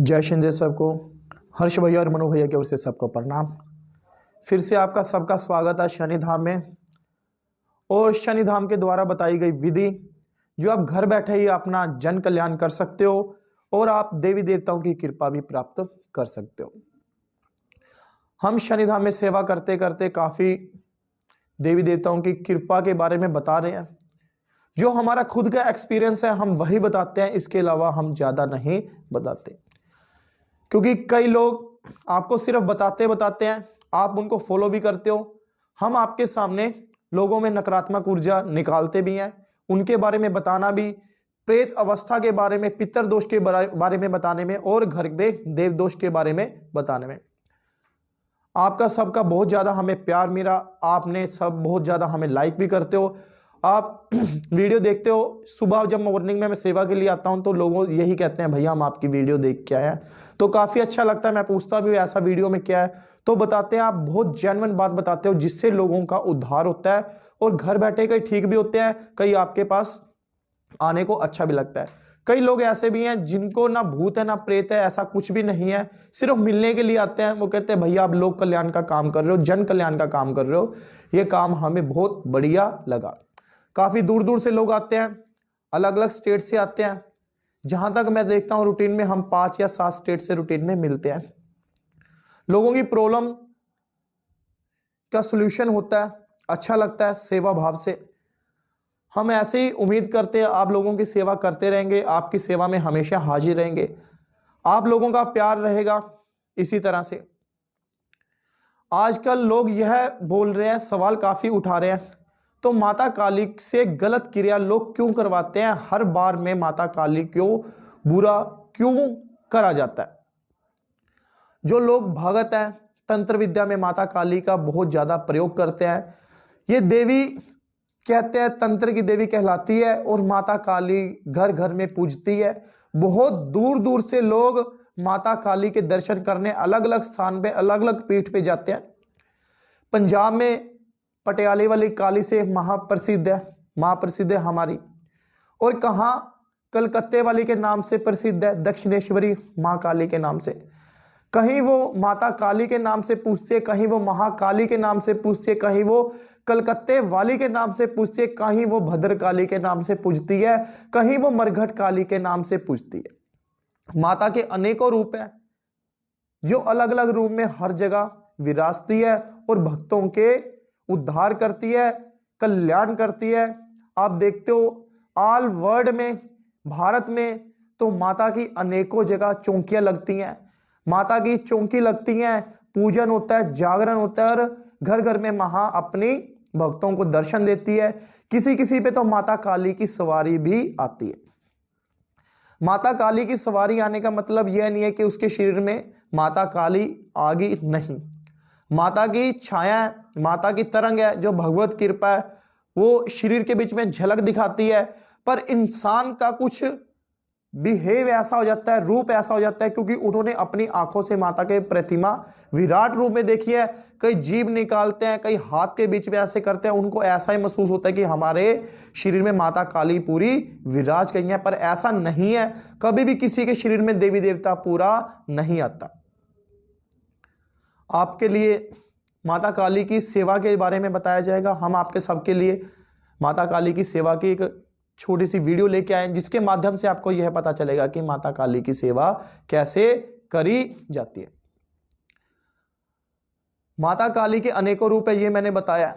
जय शिंदे सबको, हर्ष भैया और मनु भैया की ओर से सबको प्रणाम। फिर से आपका सबका स्वागत है शनि धाम में। और शनि धाम के द्वारा बताई गई विधि जो आप घर बैठे ही अपना जन कल्याण कर सकते हो और आप देवी देवताओं की कृपा भी प्राप्त कर सकते हो। हम शनि धाम में सेवा करते करते काफी देवी देवताओं की कृपा के बारे में बता रहे हैं। जो हमारा खुद का एक्सपीरियंस है हम वही बताते हैं, इसके अलावा हम ज्यादा नहीं बताते, क्योंकि कई लोग आपको सिर्फ बताते बताते हैं, आप उनको फॉलो भी करते हो। हम आपके सामने लोगों में नकारात्मक ऊर्जा निकालते भी हैं, उनके बारे में बताना भी, प्रेत अवस्था के बारे में, पितर दोष के बारे में बताने में और घर में देव दोष के बारे में बताने में। आपका सबका बहुत ज्यादा हमें प्यार मिला, आपने सब बहुत ज्यादा हमें लाइक भी करते हो। आप वीडियो देखते हो, सुबह जब मॉर्निंग में मैं सेवा के लिए आता हूं तो लोग यही कहते हैं भैया हम आपकी वीडियो देख के आए हैं, तो काफी अच्छा लगता है। मैं पूछता भी हूं ऐसा वीडियो में क्या है, तो बताते हैं। आप बहुत जेन्युइन बात बताते हो जिससे लोगों का उद्धार होता है और घर बैठे कई ठीक भी होते हैं, कई आपके पास आने को अच्छा भी लगता है। कई लोग ऐसे भी हैं जिनको ना भूत है ना प्रेत है, ऐसा कुछ भी नहीं है, सिर्फ मिलने के लिए आते हैं। वो कहते हैं भैया आप लोक कल्याण का काम कर रहे हो, जन कल्याण का काम कर रहे हो, ये काम हमें बहुत बढ़िया लगा। काफी दूर दूर से लोग आते हैं, अलग अलग स्टेट से आते हैं। जहां तक मैं देखता हूं रूटीन में हम 5 या 7 स्टेट से रूटीन में मिलते हैं। लोगों की प्रॉब्लम का सलूशन होता है, अच्छा लगता है सेवा भाव से। हम ऐसे ही उम्मीद करते हैं आप लोगों की सेवा करते रहेंगे, आपकी सेवा में हमेशा हाजिर रहेंगे, आप लोगों का प्यार रहेगा इसी तरह से। आजकल लोग यह बोल रहे हैं, सवाल काफी उठा रहे हैं, तो माता काली से गलत क्रिया लोग क्यों करवाते हैं? हर बार में माता काली क्यों बुरा क्यों करा जाता है? जो लोग भगत हैं, तंत्र विद्या में माता काली का बहुत ज्यादा प्रयोग करते हैं। ये देवी कहते हैं तंत्र की देवी कहलाती है और माता काली घर घर में पूजती है। बहुत दूर दूर से लोग माता काली के दर्शन करने अलग अलग स्थान पे, अलग अलग पीठ पे जाते हैं। पंजाब में पटियाले वाली काली से महाप्रसिद्ध है, मां प्रसिद्ध है हमारी। और कहां कलकत्ते वाली के नाम से प्रसिद्ध है, दक्षिणेश्वरी मां काली के नाम से। कहीं वो माता काली के नाम से पूछते, कहीं वो महाकाली के नाम से पूछते, कहीं वो कलकत्ते वाली के नाम से पूछती है, कहीं वो भद्रकाली के नाम से पूजती है, कहीं वो मरघट काली के नाम से पूजती है। माता के अनेकों रूप हैं जो अलग अलग रूप में हर जगह विराजती है और भक्तों के उद्धार करती है, कल्याण करती है। आप देखते हो ऑल वर्ल्ड में, भारत में तो माता की अनेकों जगह चौकियां लगती हैं, माता की चौकी लगती हैं, पूजन होता है, जागरण होता है और घर घर में मां अपनी भक्तों को दर्शन देती है। किसी किसी पे तो माता काली की सवारी भी आती है। माता काली की सवारी आने का मतलब यह नहीं है कि उसके शरीर में माता काली आ गई, नहीं। माता की छाया है, माता की तरंग है, जो भगवत कृपा है वो शरीर के बीच में झलक दिखाती है। पर इंसान का कुछ बिहेव ऐसा हो जाता है, रूप ऐसा हो जाता है, क्योंकि उन्होंने अपनी आंखों से माता के प्रतिमा विराट रूप में देखी है। कई जीभ निकालते हैं, कई हाथ के बीच में ऐसे करते हैं, उनको ऐसा ही महसूस होता है कि हमारे शरीर में माता काली पूरी विराज गई है। पर ऐसा नहीं है, कभी भी किसी के शरीर में देवी देवता पूरा नहीं आता। आपके लिए माता काली की सेवा के बारे में बताया जाएगा। हम आपके सबके लिए माता काली की सेवा की एक छोटी सी वीडियो लेके आए, जिसके माध्यम से आपको यह पता चलेगा कि माता काली की सेवा कैसे करी जाती है। माता काली के अनेकों रूप है, ये मैंने बताया।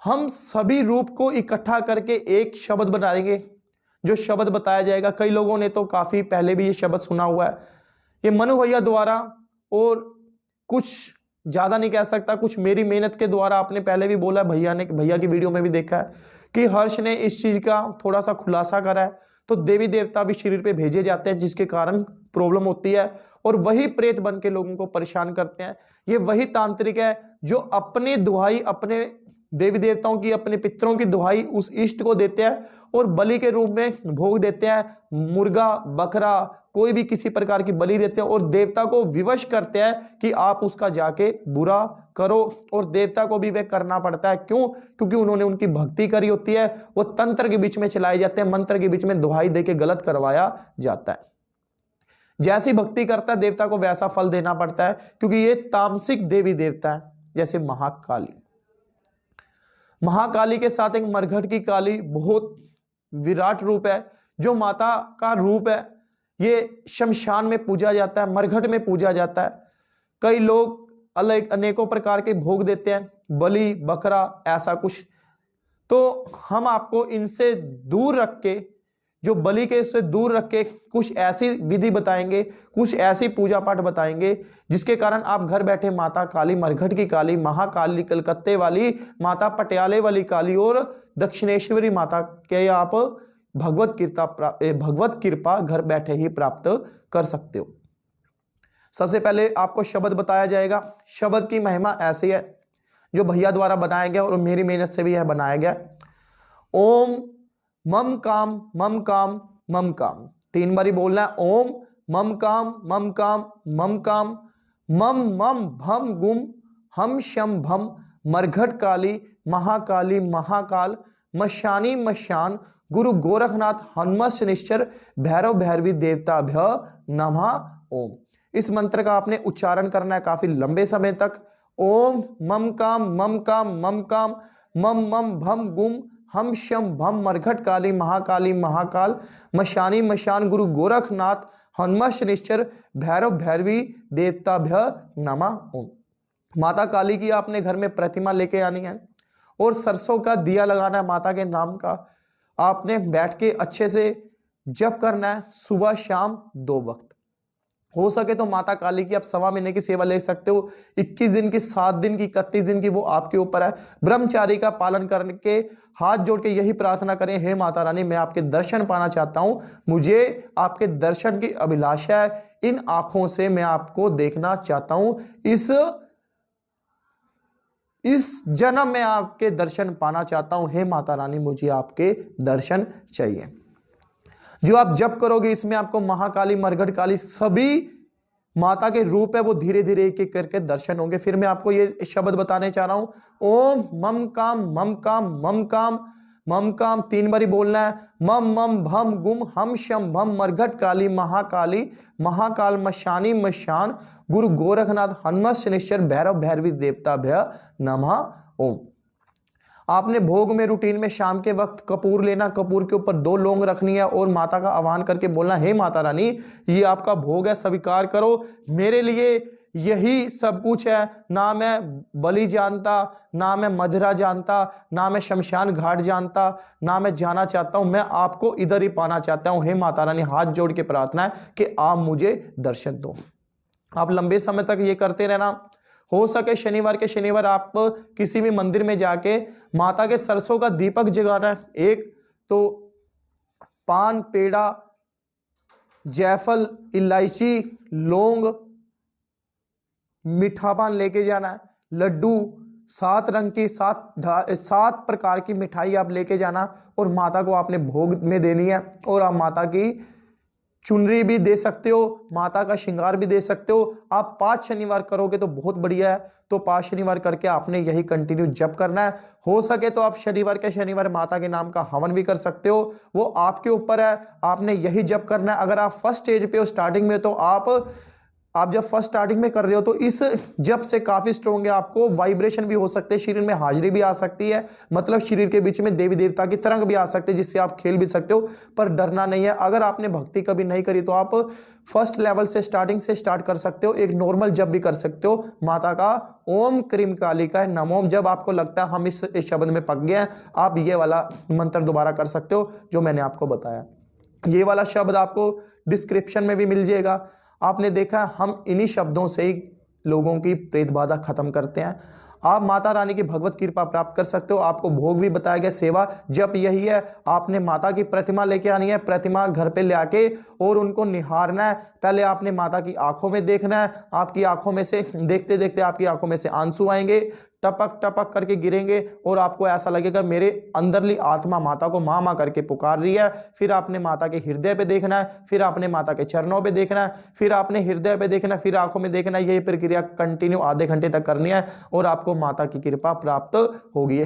हम सभी रूप को इकट्ठा करके एक शब्द बनाएंगे, जो शब्द बताया जाएगा। कई लोगों ने तो काफी पहले भी ये शब्द सुना हुआ है, ये मनु भैया द्वारा, और कुछ ज्यादा नहीं कह सकता, कुछ मेरी मेहनत के द्वारा। आपने पहले भी बोला, भैया की वीडियो में भी देखा है कि हर्ष ने इस चीज का थोड़ा सा खुलासा करा है। तो देवी देवता भी शरीर पे भेजे जाते हैं जिसके कारण प्रॉब्लम होती है, और वही प्रेत बन के लोगों को परेशान करते हैं। ये वही तांत्रिक है जो अपनी दुहाई अपने देवी देवताओं की, अपने पितरों की दुहाई उस इष्ट को देते हैं और बलि के रूप में भोग देते हैं। मुर्गा, बकरा, कोई भी किसी प्रकार की बलि देते हैं और देवता को विवश करते हैं कि आप उसका जाके बुरा करो। और देवता को भी वे करना पड़ता है, क्यों? क्योंकि उन्होंने उनकी भक्ति करी होती है। वो तंत्र के बीच में चलाए जाते हैं, मंत्र के बीच में दुहाई देके गलत करवाया जाता है। जैसी भक्ति करता है देवता को वैसा फल देना पड़ता है, क्योंकि ये तामसिक देवी देवता है। जैसे महाकाली, महाकाली के साथ एक मरघट की काली बहुत विराट रूप है, जो माता का रूप है। ये शमशान में पूजा जाता है, मरघट में पूजा जाता है। कई लोग अलग अनेकों प्रकार के भोग देते हैं, बलि बकरा ऐसा कुछ। तो हम आपको इनसे दूर रख के, जो बलि के से दूर रख के कुछ ऐसी विधि बताएंगे, कुछ ऐसी पूजा पाठ बताएंगे जिसके कारण आप घर बैठे माता काली, मरघट की काली, महाकाली, कलकत्ते वाली माता, पटियाले वाली काली और दक्षिणेश्वरी माता के आप भगवत कृपा घर बैठे ही प्राप्त कर सकते हो। सबसे पहले आपको शब्द बताया जाएगा। शब्द की महिमा ऐसी है, जो भैया द्वारा बनाया गया और मेरी मेहनत से भी यह बनाया गया। ओम मम काम मम काम मम काम, 3 बारी बोलना है। ओम मम काम मम काम मम काम, मम मम भम गुम हम शम भम, मरघट काली महाकाली महाकाल, मशानी मशान गुरु गोरखनाथ हनुमत शनिश्चर भैरव भैरवी देवताभ्य नमः ओम। इस मंत्र का आपने उच्चारण करना है काफी लंबे समय तक। ओम मम काम मम काम मम काम, मम मम भम गुम हम शम भम, मरघट काली महाकाली महाकाल, मशानी मशान गुरु गोरखनाथ हनुमत शनिश्चर भैरव भैरवी देवताभ्य नमः ओम। माता काली की आपने घर में प्रतिमा लेके आनी है और सरसों का दिया लगाना है माता के नाम का। आपने बैठ के अच्छे से जप करना है, सुबह शाम 2 वक्त। हो सके तो माता काली की आप 1.25 महीने की सेवा ले सकते हो, 21 दिन की, 7 दिन की, 31 दिन की, वो आपके ऊपर है। ब्रह्मचारी का पालन करके हाथ जोड़ के यही प्रार्थना करें, हे माता रानी मैं आपके दर्शन पाना चाहता हूं, मुझे आपके दर्शन की अभिलाषा है, इन आंखों से मैं आपको देखना चाहता हूं, इस जन्म में आपके दर्शन पाना चाहता हूं, हे माता रानी मुझे आपके दर्शन चाहिए। जो आप जप करोगे इसमें आपको महाकाली, मरघट काली सभी माता के रूप है, वो धीरे धीरे एक एक करके दर्शन होंगे। फिर मैं आपको ये शब्द बताने चाह रहा हूं। ओम मम काम मम काम मम काम मम काम, 3 बारी बोलना है। मम मम भम गुम हम शम भम, मरघट काली महाकाली महाकाल, मशानी मशान गुरु गोरखनाथ हनुमत शनिश्चर भैरव भैरवी देवताभ्य नमः ओम। आपने भोग में रूटीन में शाम के वक्त कपूर लेना, कपूर के ऊपर 2 लौंग रखनी है और माता का आह्वान करके बोलना, हे माता रानी ये आपका भोग है, स्वीकार करो, मेरे लिए यही सब कुछ है। ना मैं बलि जानता, ना मैं मदिरा जानता, ना मैं शमशान घाट जानता, ना मैं जाना चाहता हूं, मैं आपको इधर ही पाना चाहता हूं, हे माता रानी हाथ जोड़ के प्रार्थना है कि आप मुझे दर्शन दो। आप लंबे समय तक ये करते रहना। हो सके शनिवार के शनिवार आप किसी भी मंदिर में जाके माता के सरसों का दीपक जगाना है। एक तो पान, पेड़ा, जायफल, इलायची, लौंग, मीठा पान लेके जाना है, लड्डू, 7 रंग की 7 प्रकार की मिठाई आप लेके जाना और माता को आपने भोग में देनी है। और आप माता की चुनरी भी दे सकते हो, माता का श्रृंगार भी दे सकते हो। आप 5 शनिवार करोगे तो बहुत बढ़िया है, तो 5 शनिवार करके आपने यही कंटिन्यू जप करना है। हो सके तो आप शनिवार के शनिवार माता के नाम का हवन भी कर सकते हो, वो आपके ऊपर है, आपने यही जप करना है। अगर आप फर्स्ट स्टेज पे हो, स्टार्टिंग में, तो आप जब फर्स्ट स्टार्टिंग में कर रहे हो तो इस जप से काफी स्ट्रॉन्ग है, आपको वाइब्रेशन भी हो सकते हैं, शरीर में हाजिरी भी आ सकती है, मतलब शरीर के बीच में देवी देवता की तरंग भी आ सकते हैं, जिससे आप खेल भी सकते हो, पर डरना नहीं है। अगर आपने भक्ति कभी नहीं करी तो आप फर्स्ट लेवल से स्टार्टिंग से स्टार्ट कर सकते हो, एक नॉर्मल जप भी कर सकते हो माता का ओम क्रीम काली का नमोम। जब आपको लगता है हम इस शब्द में पक गए हैं, आप ये वाला मंत्र दोबारा कर सकते हो जो मैंने आपको बताया। ये वाला शब्द आपको डिस्क्रिप्शन में भी मिल जाएगा। आपने देखा हम इन्हीं शब्दों से ही लोगों की प्रेत बाधा खत्म करते हैं। आप माता रानी की भगवत कृपा प्राप्त कर सकते हो। आपको भोग भी बताया गया, सेवा जप यही है। आपने माता की प्रतिमा लेके आनी है, प्रतिमा घर पे ले आके और उनको निहारना है। पहले आपने माता की आंखों में देखना है, आपकी आंखों में से देखते देखते आपकी आंखों में से आंसू आएंगे, टपक टपक करके गिरेंगे और आपको ऐसा लगेगा मेरे अंदरली आत्मा माता को माँ माँ करके पुकार रही है। फिर आपने माता के हृदय पे देखना है, फिर आपने माता के चरणों पे देखना है, फिर आपने हृदय पे देखना है, फिर आंखों में देखना है। यही प्रक्रिया कंटिन्यू आधे घंटे तक करनी है और आपको माता की कृपा प्राप्त होगी।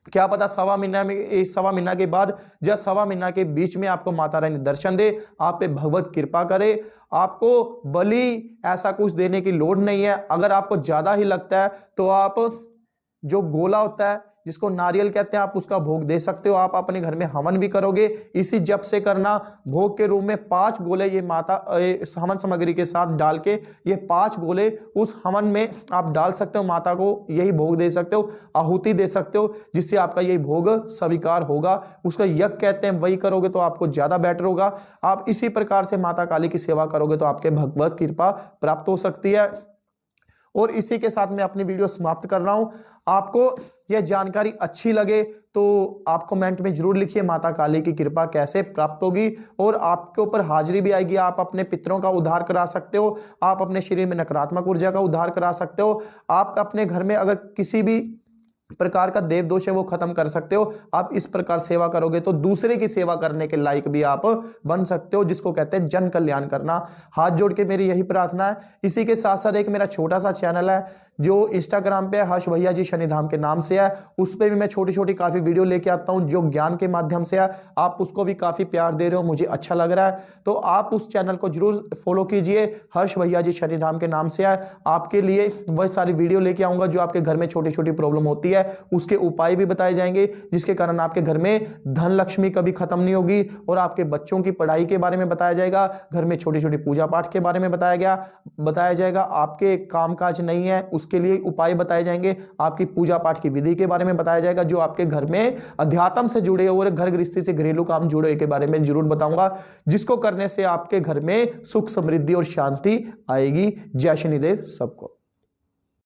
क्या पता सवा महीना के बाद या सवा महीना के बीच में आपको माता रानी दर्शन दे, आप पे भगवत कृपा करे। आपको बलि ऐसा कुछ देने की लोड़ नहीं है। अगर आपको ज्यादा ही लगता है तो आप जो गोला होता है जिसको नारियल कहते हैं, आप उसका भोग दे सकते हो। आप अपने घर में हवन भी करोगे, इसी जप से करना। भोग के रूप में 5 गोले ये माता हवन सामग्री के साथ डाल के ये 5 गोले उस हवन में आप डाल सकते हो, माता को यही भोग दे सकते हो, आहुति दे सकते हो, जिससे आपका यही भोग स्वीकार होगा। उसका यज्ञ कहते हैं, वही करोगे तो आपको ज्यादा बेटर होगा। आप इसी प्रकार से माता काली की सेवा करोगे तो आपके भगवत कृपा प्राप्त हो सकती है। और इसी के साथ मैं अपनी वीडियो समाप्त कर रहा हूं। आपको यह जानकारी अच्छी लगे तो आप कमेंट में जरूर लिखिए माता काली की कृपा कैसे प्राप्त होगी, और आपके ऊपर हाजिरी भी आएगी। आप अपने पितरों का उद्धार करा सकते हो, आप अपने शरीर में नकारात्मक ऊर्जा का उद्धार करा सकते हो, आप अपने घर में अगर किसी भी प्रकार का देव दोष है वो खत्म कर सकते हो। आप इस प्रकार सेवा करोगे तो दूसरे की सेवा करने के लायक भी आप बन सकते हो, जिसको कहते हैं जन कल्याण करना। हाथ जोड़ के मेरी यही प्रार्थना है। इसी के साथ साथ एक मेरा छोटा सा चैनल है जो इंस्टाग्राम पे हर्ष भैया जी शनिधाम के नाम से है, उस पर भी मैं छोटी छोटी काफी वीडियो लेके आता हूं जो ज्ञान के माध्यम से है। आप उसको भी काफी प्यार दे रहे हो, मुझे अच्छा लग रहा है, तो आप उस चैनल को जरूर फॉलो कीजिए। हर्ष भैया जी शनिधाम के नाम से है। आपके लिए वह सारी वीडियो लेके आऊंगा जो आपके घर में छोटी छोटी प्रॉब्लम होती है, उसके उपाय भी बताए जाएंगे, जिसके कारण आपके घर में धन लक्ष्मी कभी खत्म नहीं होगी, और आपके बच्चों की पढ़ाई के बारे में बताया जाएगा, घर में छोटी छोटी पूजा पाठ के बारे में बताया जाएगा। आपके कामकाज नहीं है उसके लिए उपाय बताए जाएंगे, आपकी पूजा पाठ की विधि के बारे में बताया जाएगा, जो आपके घर में अध्यात्म से जुड़े और घर गृहस्थी से घरेलू काम जुड़े के बारे में जरूर बताऊंगा, जिसको करने से आपके घर में सुख समृद्धि और शांति आएगी। जय शनिदेव सबको।